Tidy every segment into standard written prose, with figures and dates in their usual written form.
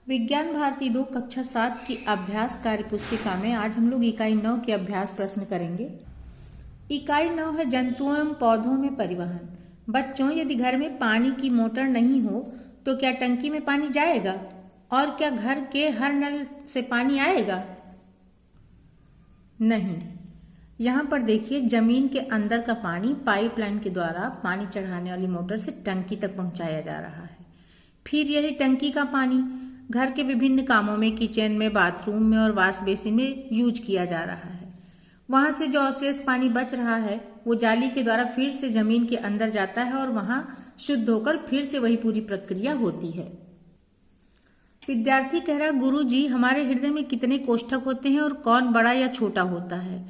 विज्ञान भारती 2 कक्षा 7 की अभ्यास कार्य पुस्तिका में आज हम लोग इकाई 9 के अभ्यास प्रश्न करेंगे। इकाई 9 है जंतुओं एवं पौधों में परिवहन। बच्चों, यदि घर में पानी की मोटर नहीं हो तो क्या टंकी में पानी जाएगा और क्या घर के हर नल से पानी आएगा? नहीं। यहाँ पर देखिए, जमीन के अंदर का पानी पाइपलाइन के द्वारा पानी चढ़ाने वाली मोटर से टंकी तक पहुंचाया जा रहा है। फिर यही टंकी का पानी घर के विभिन्न कामों में, किचन में, बाथरूम में और वॉश बेसिन में यूज किया जा रहा है। वहां से जो अवशेष पानी बच रहा है वो जाली के द्वारा फिर से जमीन के अंदर जाता है और वहां शुद्ध होकर फिर से वही पूरी प्रक्रिया होती है। विद्यार्थी कह रहा, गुरुजी, हमारे हृदय में कितने कोष्ठक होते हैं और कौन बड़ा या छोटा होता है?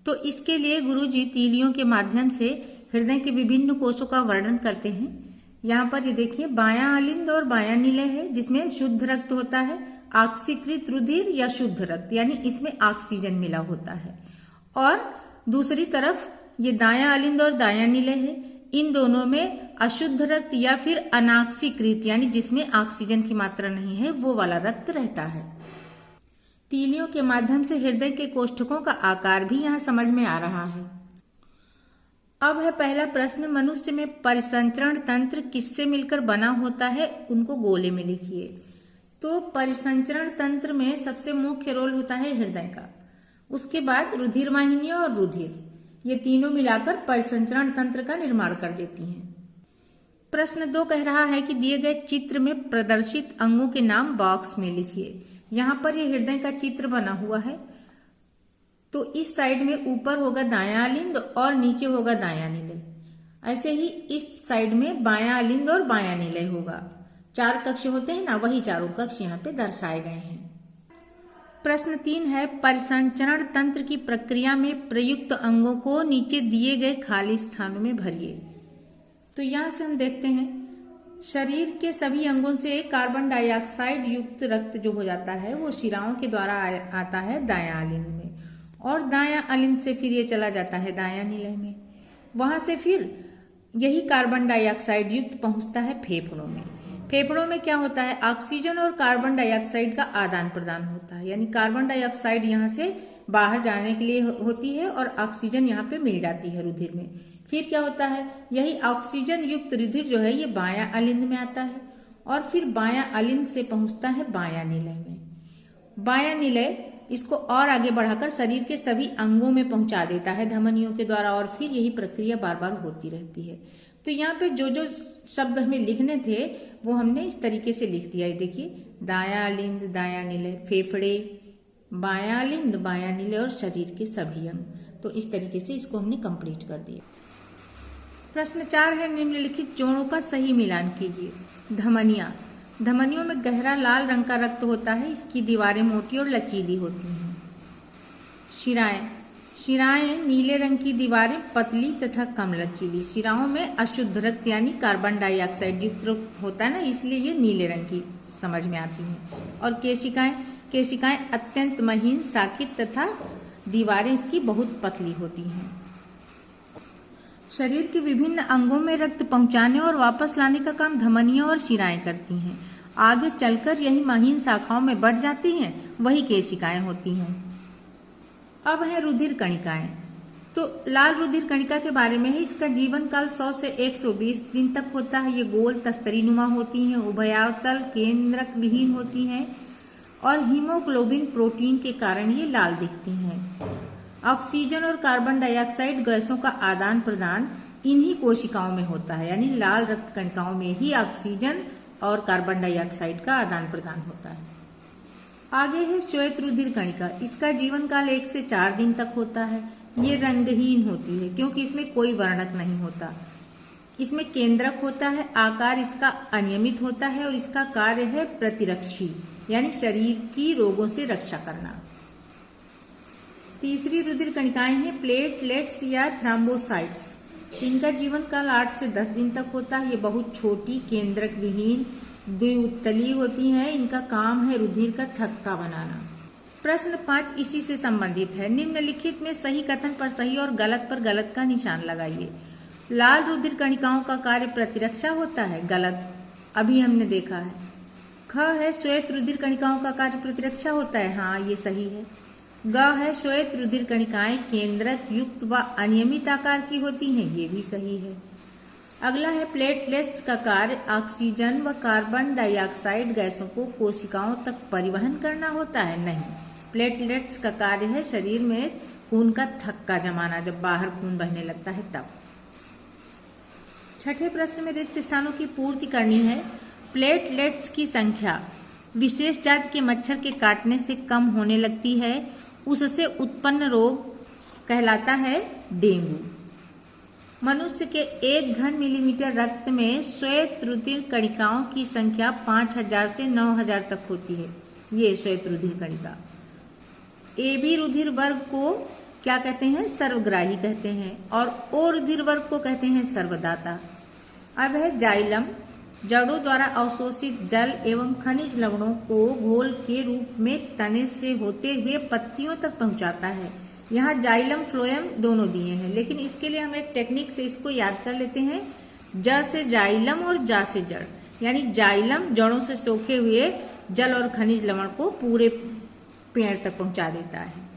तो इसके लिए गुरुजी तीलियों के माध्यम से हृदय के विभिन्न कोषों का वर्णन करते हैं। यहाँ पर ये देखिए, बायां अलिंद और बायां निलय है, जिसमें शुद्ध रक्त होता है, ऑक्सीकृत रुधिर या शुद्ध रक्त, यानी इसमें ऑक्सीजन मिला होता है। और दूसरी तरफ ये दायां अलिंद और दायां निलय है, इन दोनों में अशुद्ध रक्त या फिर अनाक्सीकृत, यानी जिसमें ऑक्सीजन की मात्रा नहीं है, वो वाला रक्त रहता है। तीलियों के माध्यम से हृदय के कोष्ठकों का आकार भी यहाँ समझ में आ रहा है। अब है पहला प्रश्न, मनुष्य में परिसंचरण तंत्र किससे मिलकर बना होता है? उनको गोले में लिखिए। तो परिसंचरण तंत्र में सबसे मुख्य रोल होता है हृदय का, उसके बाद रुधिर वाहिनियां और रुधिर, ये तीनों मिलाकर परिसंचरण तंत्र का निर्माण कर देती हैं। प्रश्न 2 कह रहा है कि दिए गए चित्र में प्रदर्शित अंगों के नाम बॉक्स में लिखिए। यहाँ पर ये हृदय का चित्र बना हुआ है, तो इस साइड में ऊपर होगा दायां अलिंद और नीचे होगा दायां निलय। ऐसे ही इस साइड में बायां अलिंद और बायां निलय होगा। 4 कक्ष होते हैं ना, वही चारों कक्ष यहाँ पे दर्शाए गए हैं। प्रश्न 3 है, परिसंचरण तंत्र की प्रक्रिया में प्रयुक्त अंगों को नीचे दिए गए खाली स्थानों में भरिए। तो यहाँ से हम देखते हैं, शरीर के सभी अंगों से कार्बन डाइऑक्साइड युक्त रक्त जो हो जाता है वो शिराओं के द्वारा आता है दायां अलिंद में, और दायां अलिंद से फिर ये चला जाता है दायां निलय में। वहां से फिर यही कार्बन डाइऑक्साइड युक्त पहुंचता है फेफड़ों में। फेफड़ों में क्या होता है, ऑक्सीजन और कार्बन डाइऑक्साइड का आदान प्रदान होता है, यानी कार्बन डाइऑक्साइड यहाँ से बाहर जाने के लिए होती है और ऑक्सीजन यहाँ पे मिल जाती है रुधिर में। फिर क्या होता है, यही ऑक्सीजन युक्त रुधिर जो है ये बायां अलिंद में आता है और फिर बायां अलिंद से पहुंचता है बायां निलय में। बायां निलय इसको और आगे बढ़ाकर शरीर के सभी अंगों में पहुंचा देता है धमनियों के द्वारा, और फिर यही प्रक्रिया बार बार होती रहती है। तो यहाँ पे जो जो शब्द हमें लिखने थे वो हमने इस तरीके से लिख दिया है। देखिए, दायां अलिंद, दायां निलय, फेफड़े, बायां अलिंद, बायां निलय और शरीर के सभी अंग। तो इस तरीके से इसको हमने कंप्लीट कर दिया। प्रश्न 4 है, निम्नलिखित जोड़ों का सही मिलान कीजिए। धमनियां, धमनियों में गहरा लाल रंग का रक्त होता है, इसकी दीवारें मोटी और लचीली होती हैं। शिराएं, शिराएं नीले रंग की दीवारें पतली तथा कम लचीली। शिराओं में अशुद्ध रक्त यानी कार्बन डाइऑक्साइड युक्त होता है ना, इसलिए ये नीले रंग की समझ में आती हैं। और केशिकाएं, केशिकाएं अत्यंत महीन, साकित तथा दीवारें इसकी बहुत पतली होती हैं। शरीर के विभिन्न अंगों में रक्त पहुंचाने और वापस लाने का काम धमनियां और शिराएं करती हैं। आगे चलकर यही महीन शाखाओं में बढ़ जाती हैं, वही केशिकाएं होती हैं। अब है रुधिर कणिकाएं। तो लाल रुधिर कणिका के बारे में है, इसका जीवन काल 100 से 120 दिन तक होता है। ये गोल तस्तरीनुमा होती हैं, उभयावतल केंद्रक विहीन होती हैं और हीमोग्लोबिन प्रोटीन के कारण ये लाल दिखती हैं। ऑक्सीजन और कार्बन डाइऑक्साइड गैसों का आदान प्रदान इन्हीं कोशिकाओं में होता है, यानी लाल रक्त कणिकाओं में ही ऑक्सीजन और कार्बन डाइऑक्साइड का आदान प्रदान होता है। आगे है श्वेत रुधिर कणिका। इसका जीवन काल 1 से 4 दिन तक होता है। ये रंगहीन होती है क्योंकि इसमें कोई वर्णक नहीं होता। इसमें केंद्रक होता है, आकार इसका अनियमित होता है और इसका कार्य है प्रतिरक्षी, यानी शरीर की रोगों से रक्षा करना। तीसरी रुधिर कणिकाएं हैं प्लेटलेट्स या थ्रोम्बोसाइट्स। इनका जीवन काल 8 से 10 दिन तक होता है। ये बहुत छोटी, केंद्रक विहीन, द्विउत्तलीय होती हैं। इनका काम है रुधिर का थक्का बनाना। प्रश्न 5 इसी से संबंधित है। निम्नलिखित में सही कथन पर सही और गलत पर गलत का निशान लगाइए। लाल रुधिर कणिकाओं का कार्य प्रतिरक्षा होता है, गलत, अभी हमने देखा है। ख है श्वेत रुधिर कणिकाओं का कार्य प्रतिरक्षा होता है, हाँ ये सही है। ग है श्वेत रुधिर कणिकाएं केंद्रक युक्त व अनियमित आकार की होती हैं, ये भी सही है। अगला है प्लेटलेट्स का कार्य ऑक्सीजन व कार्बन डाइऑक्साइड गैसों को कोशिकाओं तक परिवहन करना होता है, नहीं। प्लेटलेट्स का कार्य है शरीर में खून का थक्का जमाना, जब बाहर खून बहने लगता है तब। छठे प्रश्न में रिक्त स्थानों की पूर्ति करनी है। प्लेटलेट्स की संख्या विशेष जाति के मच्छर के काटने से कम होने लगती है, उससे उत्पन्न रोग कहलाता है डेंगू। मनुष्य के 1 घन मिलीमीटर रक्त में श्वेत रुधिर कणिकाओं की संख्या 5000 से 9000 तक होती है, ये श्वेत रुधिर कणिका। AB रुधिर वर्ग को क्या कहते हैं? सर्वग्राही कहते हैं, और O रुधिर वर्ग को कहते हैं सर्वदाता। अब है जाइलम, जड़ों द्वारा अवशोषित जल एवं खनिज लवणों को घोल के रूप में तने से होते हुए पत्तियों तक पहुंचाता है। यहाँ जाइलम फ्लोएम दोनों दिए हैं, लेकिन इसके लिए हम एक टेक्निक से इसको याद कर लेते हैं। ज से जाइलम और जा से जड़, यानी जाइलम जड़ों से सोखे हुए जल और खनिज लवण को पूरे पेड़ तक पहुंचा देता है।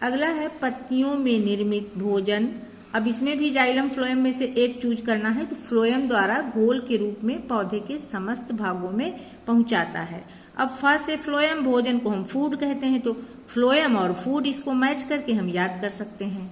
अगला है पत्तियों में निर्मित भोजन। अब इसमें भी जाइलम फ्लोएम में से एक चूज करना है, तो फ्लोएम द्वारा घोल के रूप में पौधे के समस्त भागों में पहुंचाता है। अब फ से फ्लोएम भोजन को हम फूड कहते हैं, तो फ्लोएम और फूड इसको मैच करके हम याद कर सकते हैं।